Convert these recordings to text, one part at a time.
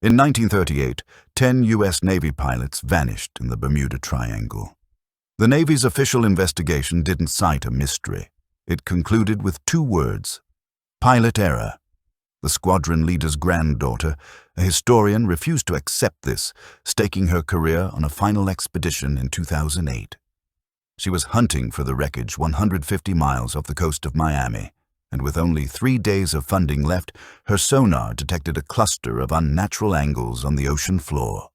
In 1938, 10 U.S. Navy pilots vanished in the Bermuda Triangle. The Navy's official investigation didn't cite a mystery. It concluded with 2 words: pilot error. The squadron leader's granddaughter, a historian, refused to accept this, staking her career on a final expedition in 2008. She was hunting for the wreckage 150 miles off the coast of Miami, and with only 3 days of funding left, her sonar detected a cluster of unnatural angles on the ocean floor.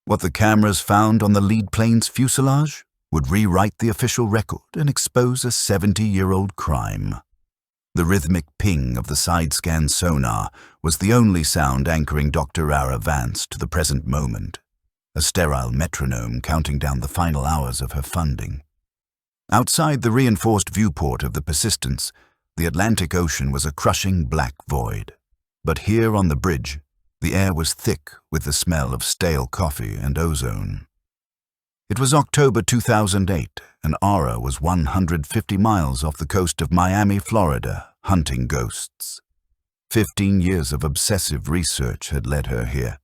What the cameras found on the lead plane's fuselage would rewrite the official record and expose a 70-year-old crime. The rhythmic ping of the side-scan sonar was the only sound anchoring Dr. Ara Vance to the present moment, a sterile metronome counting down the final hours of her funding. Outside the reinforced viewport of the Persistence, the Atlantic Ocean was a crushing black void. But here on the bridge, the air was thick with the smell of stale coffee and ozone. It was October 2008, and Ara was 150 miles off the coast of Miami, Florida, hunting ghosts. 15 years of obsessive research had led her here.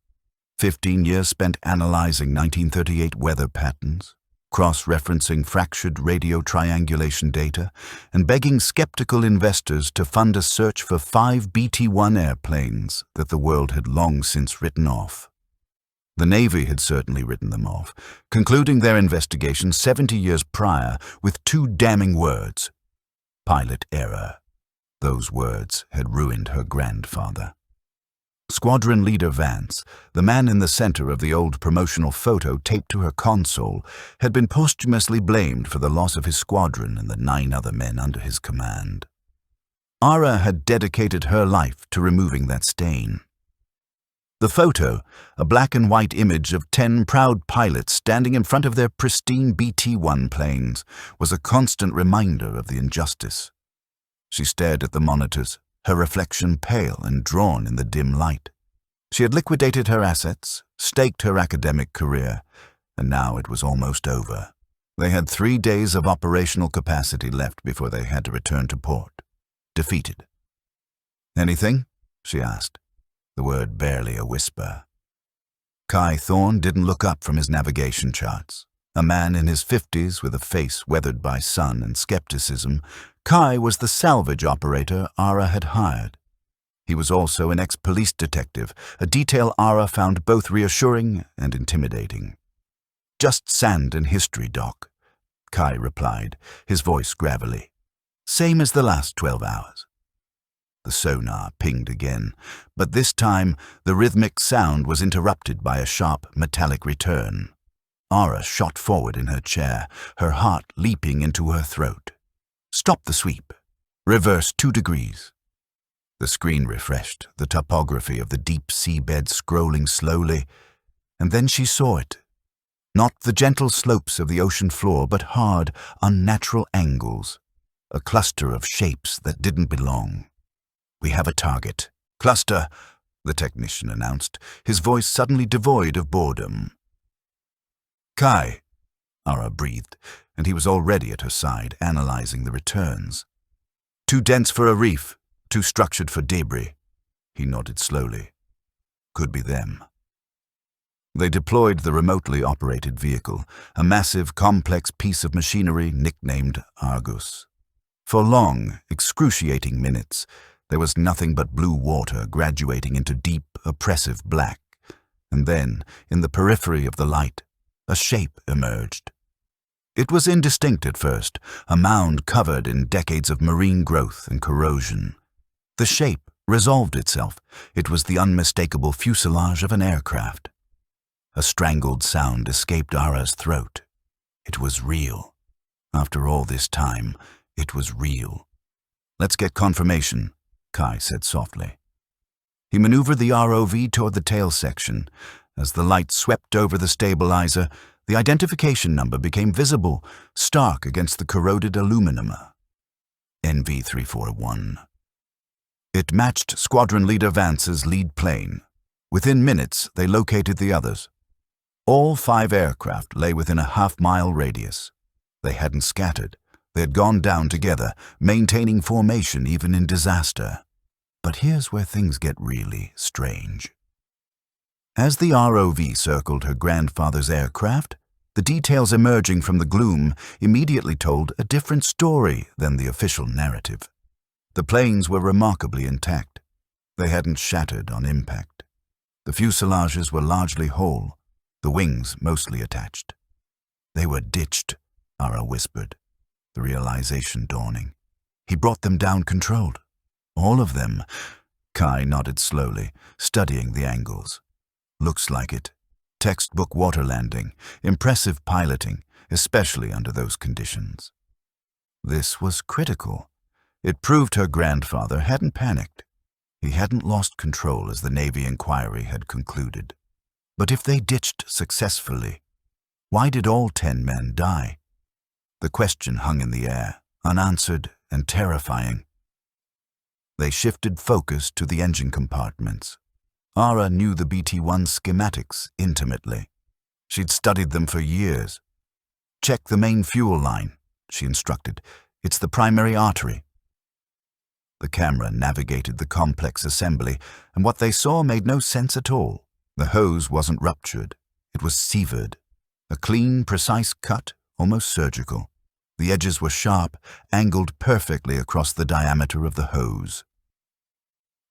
15 years spent analyzing 1938 weather patterns, cross-referencing fractured radio triangulation data, and begging skeptical investors to fund a search for 5 BT-1 airplanes that the world had long since written off. The Navy had certainly written them off, concluding their investigation 70 years prior with 2 damning words: pilot error. Those words had ruined her grandfather. Squadron Leader Vance, the man in the center of the old promotional photo taped to her console, had been posthumously blamed for the loss of his squadron and the 9 other men under his command. Ara had dedicated her life to removing that stain. The photo, a black and white image of 10 proud pilots standing in front of their pristine BT-1 planes, was a constant reminder of the injustice. She stared at the monitors, her reflection pale and drawn in the dim light. She had liquidated her assets, staked her academic career, and now it was almost over. They had 3 days of operational capacity left before they had to return to port, defeated. "Anything?" she asked, the word barely a whisper. Kai Thorne didn't look up from his navigation charts. A man in his 50s with a face weathered by sun and skepticism, Kai was the salvage operator Ara had hired. He was also an ex-police detective, a detail Ara found both reassuring and intimidating. "Just sand and history, Doc," Kai replied, his voice gravelly. "Same as the last 12 hours. The sonar pinged again, but this time the rhythmic sound was interrupted by a sharp, metallic return. Ara shot forward in her chair, her heart leaping into her throat. "Stop the sweep. Reverse 2 degrees. The screen refreshed, the topography of the deep seabed scrolling slowly, and then she saw it. Not the gentle slopes of the ocean floor, but hard, unnatural angles. A cluster of shapes that didn't belong. "We have a target. Cluster," the technician announced, his voice suddenly devoid of boredom. "Kai," Ara breathed, and he was already at her side, analyzing the returns. "Too dense for a reef, too structured for debris." He nodded slowly. "Could be them." They deployed the remotely operated vehicle, a massive, complex piece of machinery nicknamed Argus. For long, excruciating minutes, there was nothing but blue water graduating into deep, oppressive black, and then, in the periphery of the light, a shape emerged. It was indistinct at first, a mound covered in decades of marine growth and corrosion. The shape resolved itself. It was the unmistakable fuselage of an aircraft. A strangled sound escaped Ara's throat. It was real. After all this time, it was real. "Let's get confirmation," Kai said softly. He maneuvered the ROV toward the tail section. As the light swept over the stabilizer, the identification number became visible, stark against the corroded aluminum. NV341. It matched Squadron Leader Vance's lead plane. Within minutes, they located the others. All 5 aircraft lay within a half-mile radius. They hadn't scattered. They had gone down together, maintaining formation even in disaster. But here's where things get really strange. As the ROV circled her grandfather's aircraft, the details emerging from the gloom immediately told a different story than the official narrative. The planes were remarkably intact. They hadn't shattered on impact. The fuselages were largely whole, the wings mostly attached. They were ditched, Ara whispered, the realization dawning. He brought them down controlled. All of them. Kai nodded slowly, studying the angles. Looks like it. Textbook water landing, impressive piloting, especially under those conditions. This was critical. It proved her grandfather hadn't panicked. He hadn't lost control as the Navy inquiry had concluded. But if they ditched successfully, why did all 10 men die? The question hung in the air, unanswered and terrifying. They shifted focus to the engine compartments. Ara knew the BT-1 schematics intimately. She'd studied them for years. Check the main fuel line, she instructed. It's the primary artery. The camera navigated the complex assembly, and what they saw made no sense at all. The hose wasn't ruptured. It was severed. A clean, precise cut, almost surgical. The edges were sharp, angled perfectly across the diameter of the hose.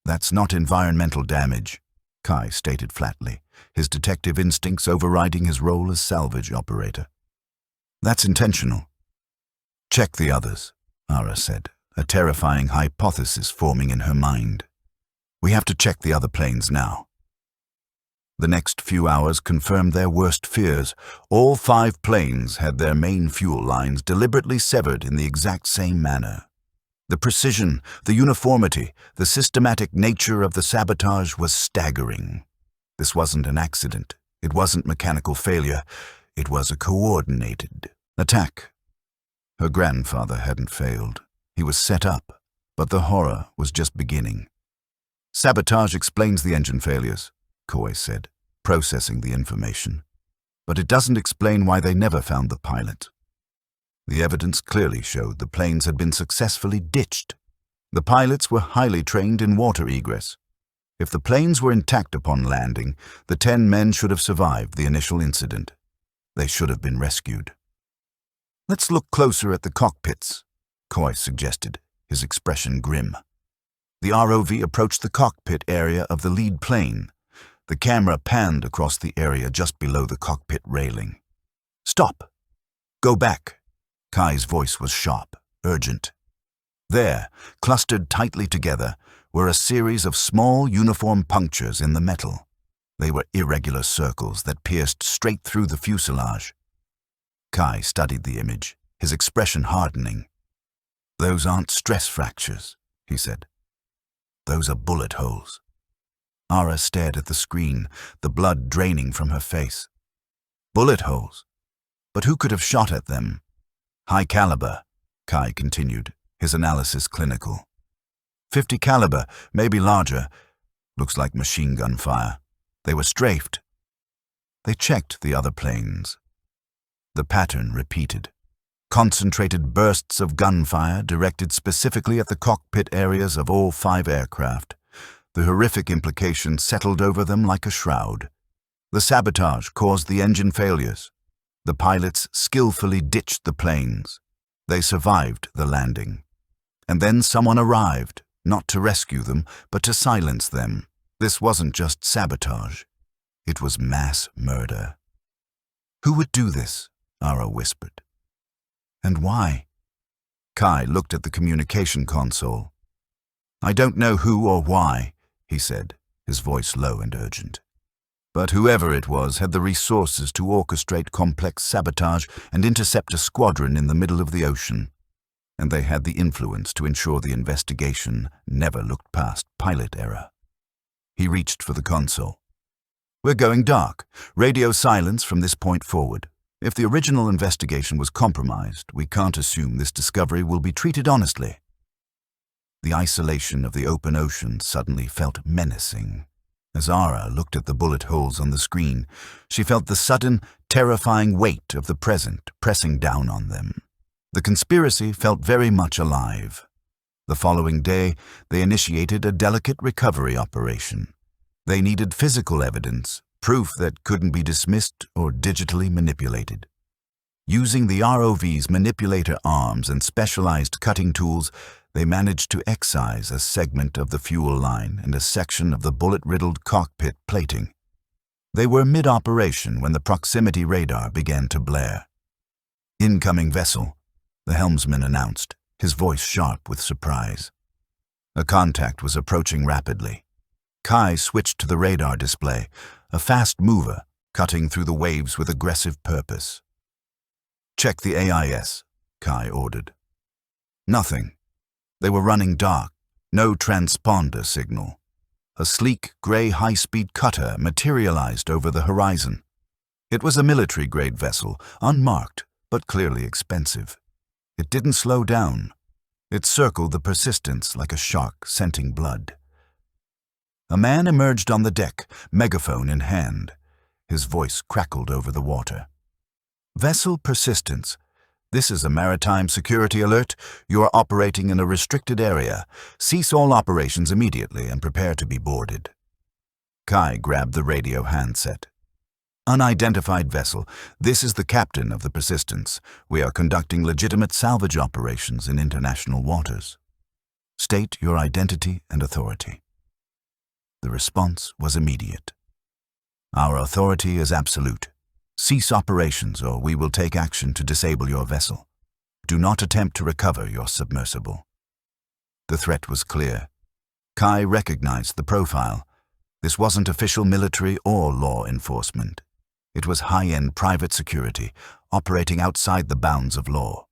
That's not environmental damage, Kai stated flatly, his detective instincts overriding his role as salvage operator. That's intentional. Check the others, Ara said, a terrifying hypothesis forming in her mind. We have to check the other planes now. The next few hours confirmed their worst fears. All 5 planes had their main fuel lines deliberately severed in the exact same manner. The precision, the uniformity, the systematic nature of the sabotage was staggering. This wasn't an accident. It wasn't mechanical failure. It was a coordinated attack. Her grandfather hadn't failed. He was set up, but the horror was just beginning. Sabotage explains the engine failures, Coy said, processing the information. But it doesn't explain why they never found the pilot. The evidence clearly showed the planes had been successfully ditched. The pilots were highly trained in water egress. If the planes were intact upon landing, the 10 men should have survived the initial incident. They should have been rescued. Let's look closer at the cockpits, Coy suggested, his expression grim. The ROV approached the cockpit area of the lead plane. The camera panned across the area just below the cockpit railing. Stop! Go back! Kai's voice was sharp, urgent. There, clustered tightly together, were a series of small uniform punctures in the metal. They were irregular circles that pierced straight through the fuselage. Kai studied the image, his expression hardening. Those aren't stress fractures, he said. Those are bullet holes. Ara stared at the screen, the blood draining from her face. Bullet holes? But who could have shot at them? High caliber, Kai continued, his analysis clinical. 50 caliber, maybe larger. Looks like machine gun fire. They were strafed. They checked the other planes. The pattern repeated. Concentrated bursts of gunfire directed specifically at the cockpit areas of all 5 aircraft. The horrific implications settled over them like a shroud. The sabotage caused the engine failures. The pilots skillfully ditched the planes. They survived the landing. And then someone arrived, not to rescue them, but to silence them. This wasn't just sabotage. It was mass murder. Who would do this? Ara whispered. And why? Kai looked at the communication console. I don't know who or why, he said, his voice low and urgent. But whoever it was had the resources to orchestrate complex sabotage and intercept a squadron in the middle of the ocean. And they had the influence to ensure the investigation never looked past pilot error. He reached for the console. We're going dark. Radio silence from this point forward. If the original investigation was compromised, we can't assume this discovery will be treated honestly. The isolation of the open ocean suddenly felt menacing. As Ara looked at the bullet holes on the screen, she felt the sudden, terrifying weight of the present pressing down on them. The conspiracy felt very much alive. The following day, they initiated a delicate recovery operation. They needed physical evidence, proof that couldn't be dismissed or digitally manipulated. Using the ROV's manipulator arms and specialized cutting tools, they managed to excise a segment of the fuel line and a section of the bullet-riddled cockpit plating. They were mid-operation when the proximity radar began to blare. "Incoming vessel," the helmsman announced, his voice sharp with surprise. A contact was approaching rapidly. Kai switched to the radar display, a fast mover, cutting through the waves with aggressive purpose. "Check the AIS," Kai ordered. Nothing. They were running dark, no transponder signal. A sleek, gray high-speed cutter materialized over the horizon. It was a military-grade vessel, unmarked, but clearly expensive. It didn't slow down. It circled the Persistence like a shark scenting blood. A man emerged on the deck, megaphone in hand. His voice crackled over the water. "Vessel Persistence, this is a maritime security alert. You are operating in a restricted area. Cease all operations immediately and prepare to be boarded." Kai grabbed the radio handset. "Unidentified vessel, this is the captain of the Persistence. We are conducting legitimate salvage operations in international waters. State your identity and authority." The response was immediate. "Our authority is absolute. Cease operations or we will take action to disable your vessel. Do not attempt to recover your submersible." The threat was clear. Kai recognized the profile. This wasn't official military or law enforcement. It was high-end private security, operating outside the bounds of law.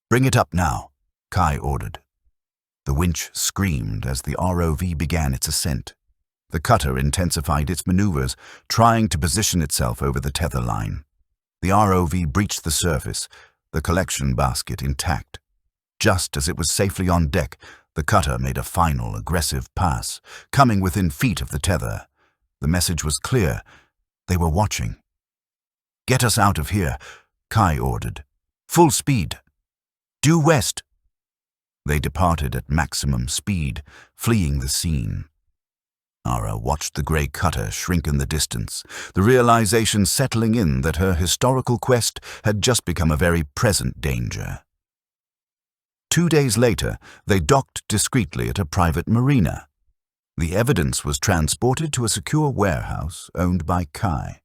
"Bring it up now," Kai ordered. The winch screamed as the ROV began its ascent. The cutter intensified its maneuvers, trying to position itself over the tether line. The ROV breached the surface, the collection basket intact. Just as it was safely on deck, the cutter made a final aggressive pass, coming within feet of the tether. The message was clear. They were watching. "Get us out of here," Kai ordered. "Full speed. Due west." They departed at maximum speed, fleeing the scene. Ara watched the grey cutter shrink in the distance, the realization settling in that her historical quest had just become a very present danger. 2 days later, they docked discreetly at a private marina. The evidence was transported to a secure warehouse owned by Kai.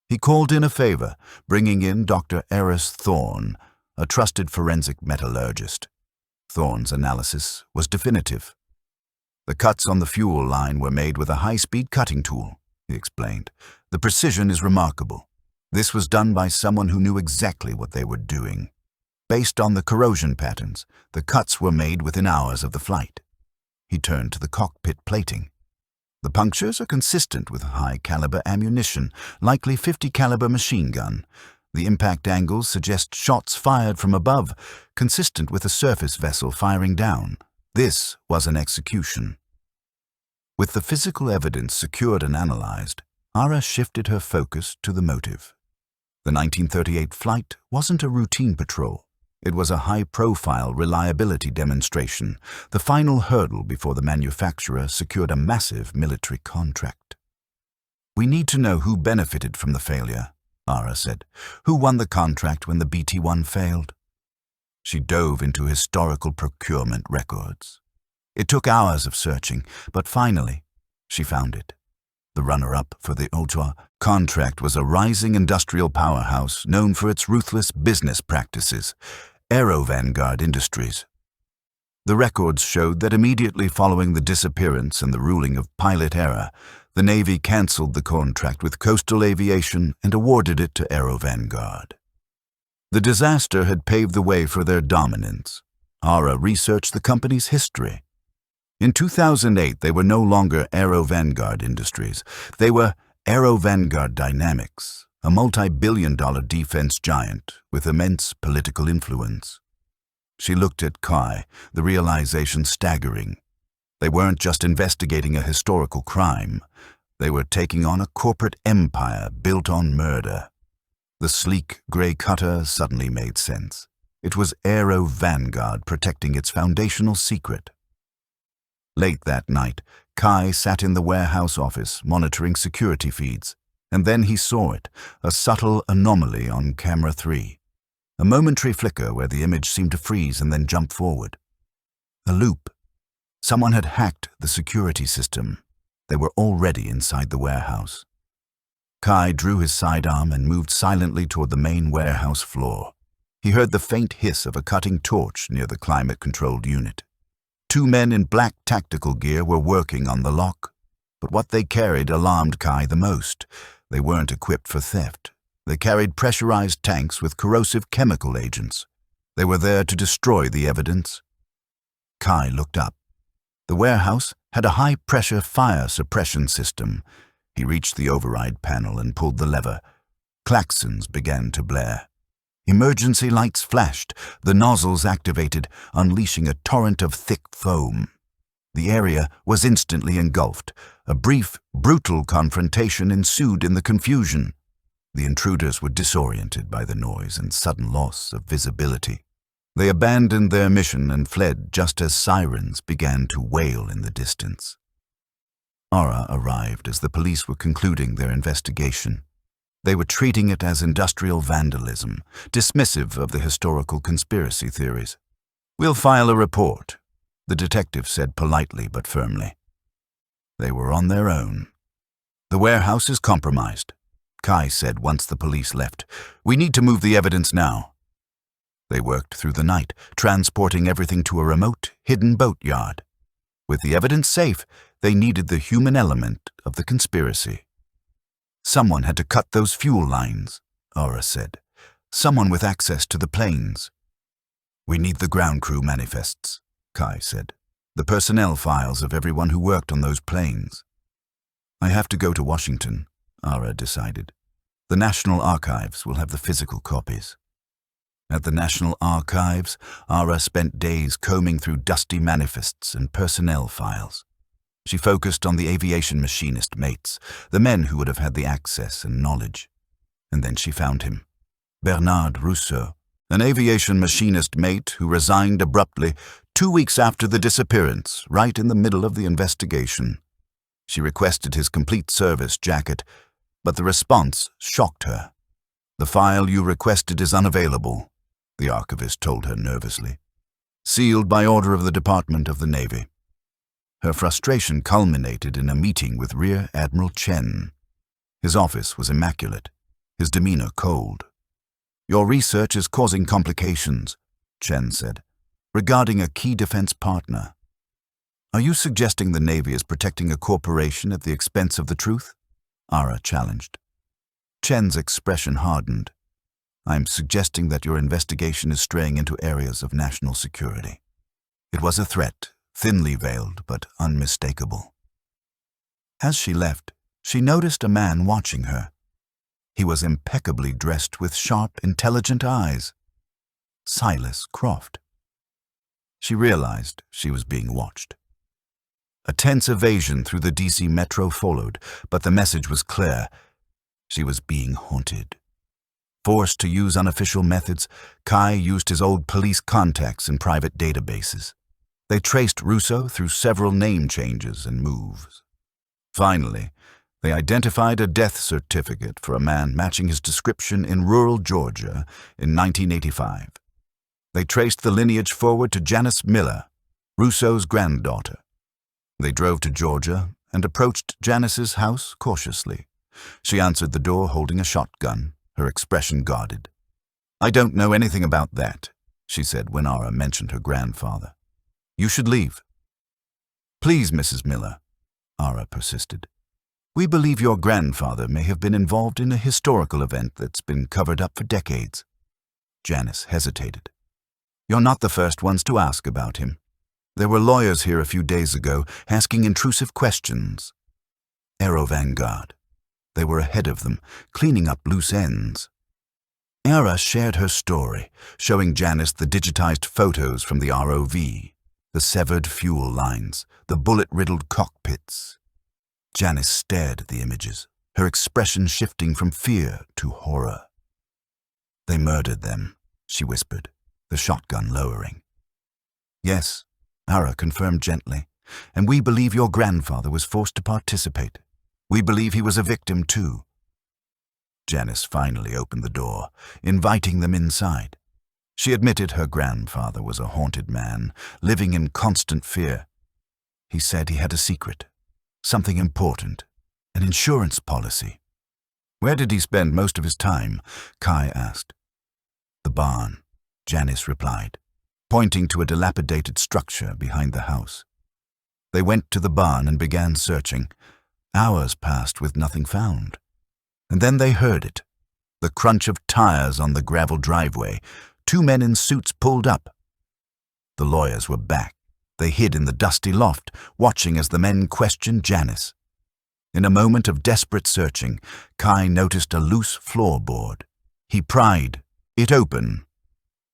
He called in a favor, bringing in Dr. Eris Thorne, a trusted forensic metallurgist. Thorne's analysis was definitive. "The cuts on the fuel line were made with a high-speed cutting tool," he explained. "The precision is remarkable. This was done by someone who knew exactly what they were doing. Based on the corrosion patterns, the cuts were made within hours of the flight." He turned to the cockpit plating. "The punctures are consistent with high-caliber ammunition, likely .50 caliber machine gun. The impact angles suggest shots fired from above, consistent with a surface vessel firing down. This was an execution." With the physical evidence secured and analyzed, Ara shifted her focus to the motive. The 1938 flight wasn't a routine patrol. It was a high-profile reliability demonstration, the final hurdle before the manufacturer secured a massive military contract. "We need to know who benefited from the failure," Ara said. "Who won the contract when the BT-1 failed?" She dove into historical procurement records. It took hours of searching, but finally, she found it. The runner-up for the Ottawa contract was a rising industrial powerhouse known for its ruthless business practices, Aero Vanguard Industries. The records showed that immediately following the disappearance and the ruling of pilot error, the Navy cancelled the contract with Coastal Aviation and awarded it to Aero Vanguard. The disaster had paved the way for their dominance. Ara researched the company's history. In 2008, they were no longer Aero Vanguard Industries. They were Aero Vanguard Dynamics, a multi-billion-dollar defense giant with immense political influence. She looked at Kai, the realization staggering. They weren't just investigating a historical crime. They were taking on a corporate empire built on murder. The sleek, grey cutter suddenly made sense. It was Aero Vanguard protecting its foundational secret. Late that night, Kai sat in the warehouse office monitoring security feeds, and then he saw it, a subtle anomaly on camera 3. A momentary flicker where the image seemed to freeze and then jump forward. A loop. Someone had hacked the security system. They were already inside the warehouse. Kai drew his sidearm and moved silently toward the main warehouse floor. He heard the faint hiss of a cutting torch near the climate-controlled unit. 2 men in black tactical gear were working on the lock, but what they carried alarmed Kai the most. They weren't equipped for theft. They carried pressurized tanks with corrosive chemical agents. They were there to destroy the evidence. Kai looked up. The warehouse had a high-pressure fire suppression system. He reached the override panel and pulled the lever. Klaxons began to blare. Emergency lights flashed, the nozzles activated, unleashing a torrent of thick foam. The area was instantly engulfed. A brief, brutal confrontation ensued in the confusion. The intruders were disoriented by the noise and sudden loss of visibility. They abandoned their mission and fled just as sirens began to wail in the distance. Ara arrived as the police were concluding their investigation. They were treating it as industrial vandalism, dismissive of the historical conspiracy theories. "We'll file a report," the detective said politely but firmly. They were on their own. "The warehouse is compromised," Kai said once the police left. "We need to move the evidence now." They worked through the night, transporting everything to a remote, hidden boatyard. With the evidence safe, they needed the human element of the conspiracy. "Someone had to cut those fuel lines," Ara said. "Someone with access to the planes." "We need the ground crew manifests," Kai said. "The personnel files of everyone who worked on those planes." "I have to go to Washington," Ara decided. "The National Archives will have the physical copies." At the National Archives, Ara spent days combing through dusty manifests and personnel files. She focused on the aviation machinist mates, the men who would have had the access and knowledge. And then she found him, Bernard Rousseau, an aviation machinist mate who resigned abruptly 2 weeks after the disappearance, right in the middle of the investigation. She requested his complete service jacket, but the response shocked her. "The file you requested is unavailable," the archivist told her nervously. "Sealed by order of the Department of the Navy." Her frustration culminated in a meeting with Rear Admiral Chen. His office was immaculate, his demeanor cold. "Your research is causing complications," Chen said, "regarding a key defense partner." "Are you suggesting the Navy is protecting a corporation at the expense of the truth?" Ara challenged. Chen's expression hardened. "I'm suggesting that your investigation is straying into areas of national security." It was a threat, thinly veiled but unmistakable. As she left, she noticed a man watching her. He was impeccably dressed with sharp, intelligent eyes. Silas Croft. She realized she was being watched. A tense evasion through the DC metro followed, but the message was clear. She was being haunted. Forced to use unofficial methods, Kai used his old police contacts and private databases. They traced Rousseau through several name changes and moves. Finally, they identified a death certificate for a man matching his description in rural Georgia in 1985. They traced the lineage forward to Janice Miller, Rousseau's granddaughter. They drove to Georgia and approached Janice's house cautiously. She answered the door holding a shotgun, her expression guarded. "I don't know anything about that," she said when Ara mentioned her grandfather. "You should leave." "Please, Mrs. Miller," Ara persisted. "We believe your grandfather may have been involved in a historical event that's been covered up for decades." Janice hesitated. "You're not the first ones to ask about him. There were lawyers here a few days ago asking intrusive questions." Aero Vanguard. They were ahead of them, cleaning up loose ends. Ara shared her story, showing Janice the digitized photos from the ROV, the severed fuel lines, the bullet-riddled cockpits. Janice stared at the images, her expression shifting from fear to horror. "They murdered them," she whispered, the shotgun lowering. "Yes," Ara confirmed gently. and we believe your grandfather was forced to participate. We believe he was a victim too." Janice finally opened the door, inviting them inside. She admitted her grandfather was a haunted man, living in constant fear. He said he had a secret, something important, an insurance policy. "Where did he spend most of his time?" Kai asked. "The barn," Janice replied, pointing to a dilapidated structure behind the house. They went to the barn and began searching. Hours passed with nothing found. And then they heard it, the crunch of tires on the gravel driveway. 2 men in suits pulled up. The lawyers were back. They hid in the dusty loft, watching as the men questioned Janice. In a moment of desperate searching, Kai noticed a loose floorboard. He pried it open.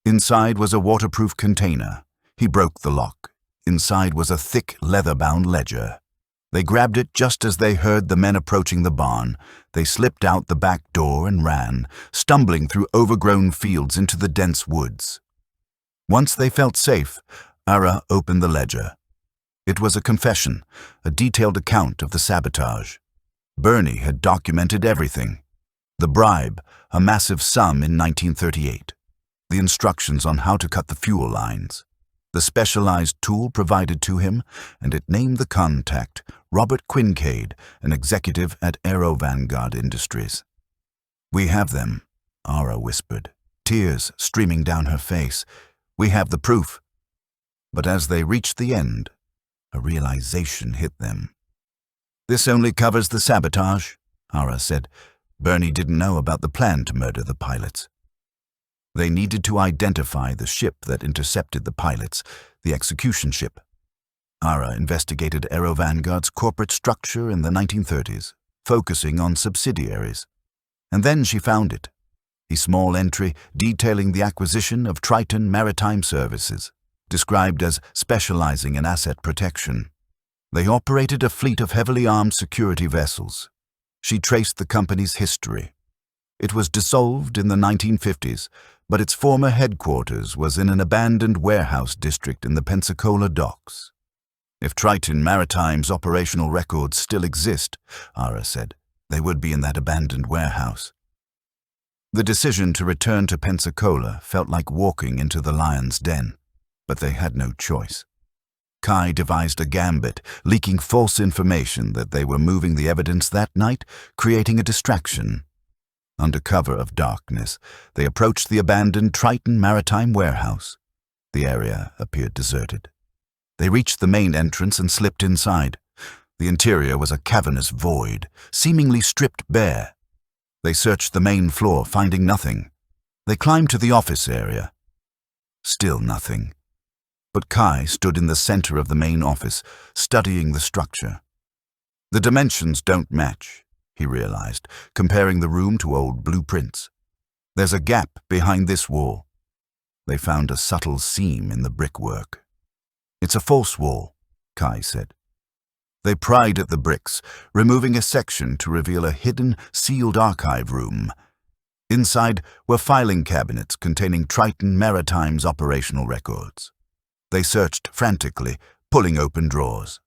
Inside was a waterproof container. He broke the lock. Inside was a thick, leather-bound ledger. They grabbed it just as they heard the men approaching the barn. They slipped out the back door and ran, stumbling through overgrown fields into the dense woods. Once they felt safe, Ara opened the ledger. It was a confession, a detailed account of the sabotage. Bernie had documented everything. The bribe, a massive sum in 1938. The instructions on how to cut the fuel lines. The specialized tool provided to him, and it named the contact, Robert Quincaid, an executive at Aero Vanguard Industries. "We have them," Ara whispered, tears streaming down her face. "We have the proof." But as they reached the end, a realization hit them. "This only covers the sabotage," Ara said. "Bernie didn't know about the plan to murder the pilots." They needed to identify the ship that intercepted the pilots, the execution ship. Ara investigated Aero Vanguard's corporate structure in the 1930s, focusing on subsidiaries. And then she found it, a small entry detailing the acquisition of Triton Maritime Services, described as specializing in asset protection. They operated a fleet of heavily armed security vessels. She traced the company's history. It was dissolved in the 1950s, but its former headquarters was in an abandoned warehouse district in the Pensacola docks. "If Triton Maritime's operational records still exist," Ara said, "they would be in that abandoned warehouse." The decision to return to Pensacola felt like walking into the lion's den, but they had no choice. Kai devised a gambit, leaking false information that they were moving the evidence that night, creating a distraction. Under cover of darkness, they approached the abandoned Triton Maritime warehouse. The area appeared deserted. They reached the main entrance and slipped inside. The interior was a cavernous void, seemingly stripped bare. They searched the main floor, finding nothing. They climbed to the office area. Still nothing. But Kai stood in the center of the main office, studying the structure. The dimensions don't match, he realized, comparing the room to old blueprints. There's a gap behind this wall. They found a subtle seam in the brickwork. "It's a false wall," Kai said. They pried at the bricks, removing a section to reveal a hidden, sealed archive room. Inside were filing cabinets containing Triton Maritime's operational records. They searched frantically, pulling open drawers.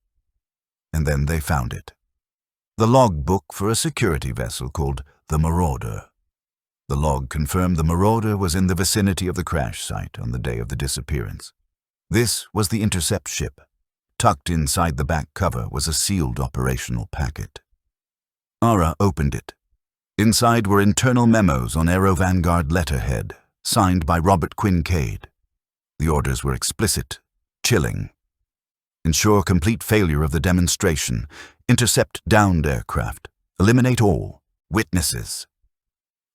And then they found it. The logbook for a security vessel called the Marauder. The log confirmed the Marauder was in the vicinity of the crash site on the day of the disappearance. This was the intercept ship. Tucked inside the back cover was a sealed operational packet. Ara opened it. Inside were internal memos on Aero Vanguard letterhead, signed by Robert Quincaid. The orders were explicit, chilling. Ensure complete failure of the demonstration. Intercept downed aircraft. Eliminate all witnesses.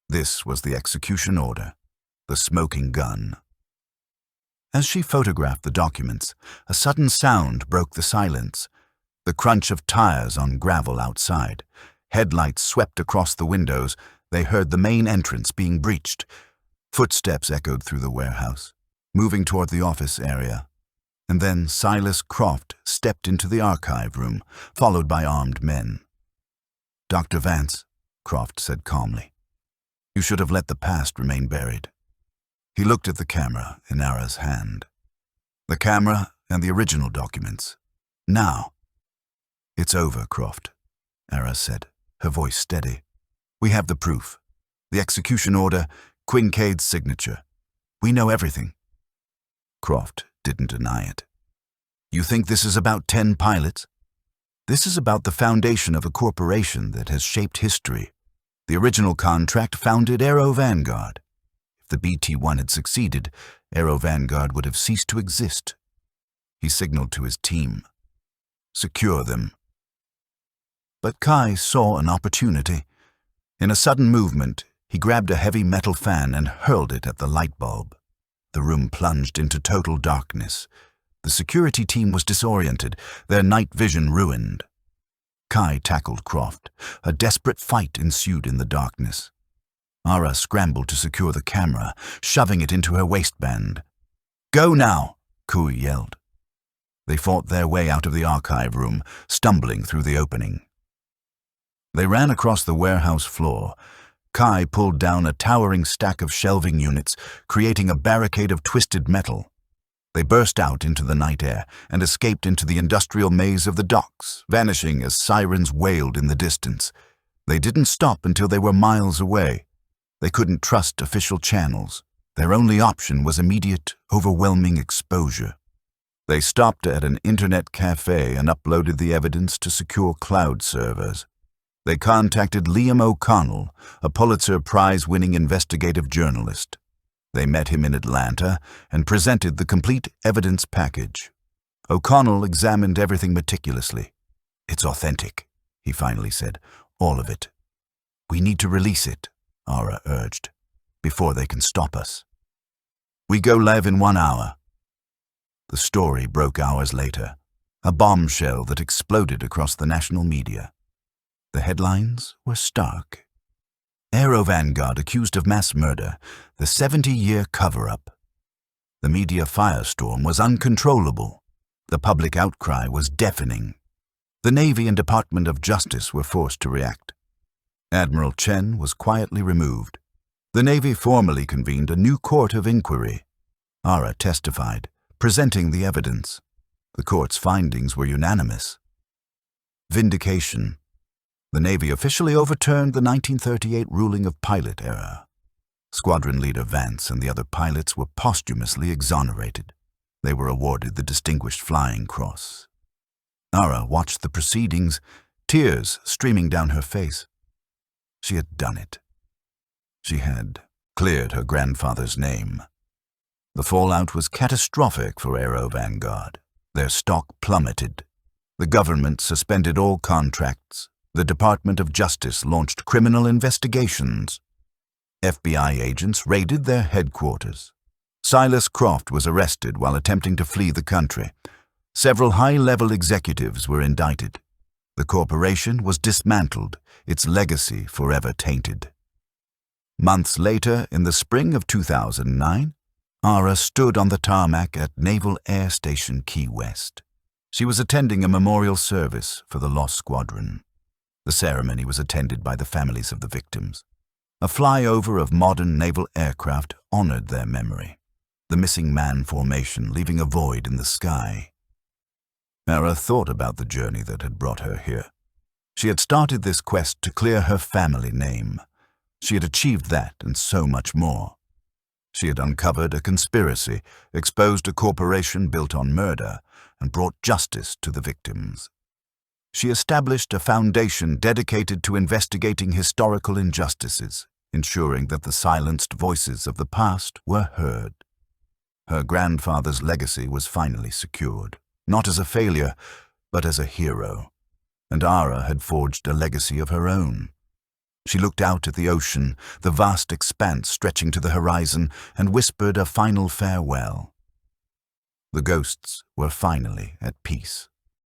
This was the execution order, the smoking gun. As she photographed the documents, a sudden sound broke the silence. The crunch of tires on gravel outside. Headlights swept across the windows. They heard the main entrance being breached. Footsteps echoed through the warehouse, moving toward the office area. And then Silas Croft stepped into the archive room, followed by armed men. "Dr. Vance," Croft said calmly, "you should have let the past remain buried." He looked at the camera in Ara's hand. The camera and the original documents. Now. It's over, Croft, Ara said, her voice steady. We have the proof. The execution order, Quincade's signature. We know everything. Croft didn't deny it. You think this is about 10 pilots? This is about the foundation of a corporation that has shaped history. The original contract founded Aero Vanguard. If the BT-1 had succeeded, Aero Vanguard would have ceased to exist. He signaled to his team. Secure them. But Kai saw an opportunity. In a sudden movement, he grabbed a heavy metal fan and hurled it at the light bulb. The room plunged into total darkness. The security team was disoriented, their night vision ruined. Kai tackled Croft. A desperate fight ensued in the darkness. Ara scrambled to secure the camera, shoving it into her waistband. Go now, Kui yelled. They fought their way out of the archive room, stumbling through the opening. They ran across the warehouse floor. Kai pulled down a towering stack of shelving units, creating a barricade of twisted metal. They burst out into the night air and escaped into the industrial maze of the docks, vanishing as sirens wailed in the distance. They didn't stop until they were miles away. They couldn't trust official channels. Their only option was immediate, overwhelming exposure. They stopped at an internet cafe and uploaded the evidence to secure cloud servers. They contacted Liam O'Connell, a Pulitzer Prize-winning investigative journalist. They met him in Atlanta and presented the complete evidence package. O'Connell examined everything meticulously. It's authentic, he finally said. All of it. We need to release it, Ara urged, before they can stop us. We go live in 1 hour. The story broke hours later, a bombshell that exploded across the national media. The headlines were stark. Aero Vanguard accused of mass murder, the 70-year cover-up. The media firestorm was uncontrollable. The public outcry was deafening. The Navy and Department of Justice were forced to react. Admiral Chen was quietly removed. The Navy formally convened a new court of inquiry. Ara testified, presenting the evidence. The court's findings were unanimous. Vindication. The Navy officially overturned the 1938 ruling of pilot error. Squadron Leader Vance and the other pilots were posthumously exonerated. They were awarded the Distinguished Flying Cross. Ara watched the proceedings, tears streaming down her face. She had done it. She had cleared her grandfather's name. The fallout was catastrophic for Aero Vanguard. Their stock plummeted. The government suspended all contracts. The Department of Justice launched criminal investigations. FBI agents raided their headquarters. Silas Croft was arrested while attempting to flee the country. Several high-level executives were indicted. The corporation was dismantled, its legacy forever tainted. Months later, in the spring of 2009, Ara stood on the tarmac at Naval Air Station Key West. She was attending a memorial service for the lost squadron. The ceremony was attended by the families of the victims. A flyover of modern naval aircraft honored their memory, the missing man formation leaving a void in the sky. Ara thought about the journey that had brought her here. She had started this quest to clear her family name. She had achieved that and so much more. She had uncovered a conspiracy, exposed a corporation built on murder, and brought justice to the victims. She established a foundation dedicated to investigating historical injustices, ensuring that the silenced voices of the past were heard. Her grandfather's legacy was finally secured, not as a failure, but as a hero. And Ara had forged a legacy of her own. She looked out at the ocean, the vast expanse stretching to the horizon, and whispered a final farewell. The ghosts were finally at peace.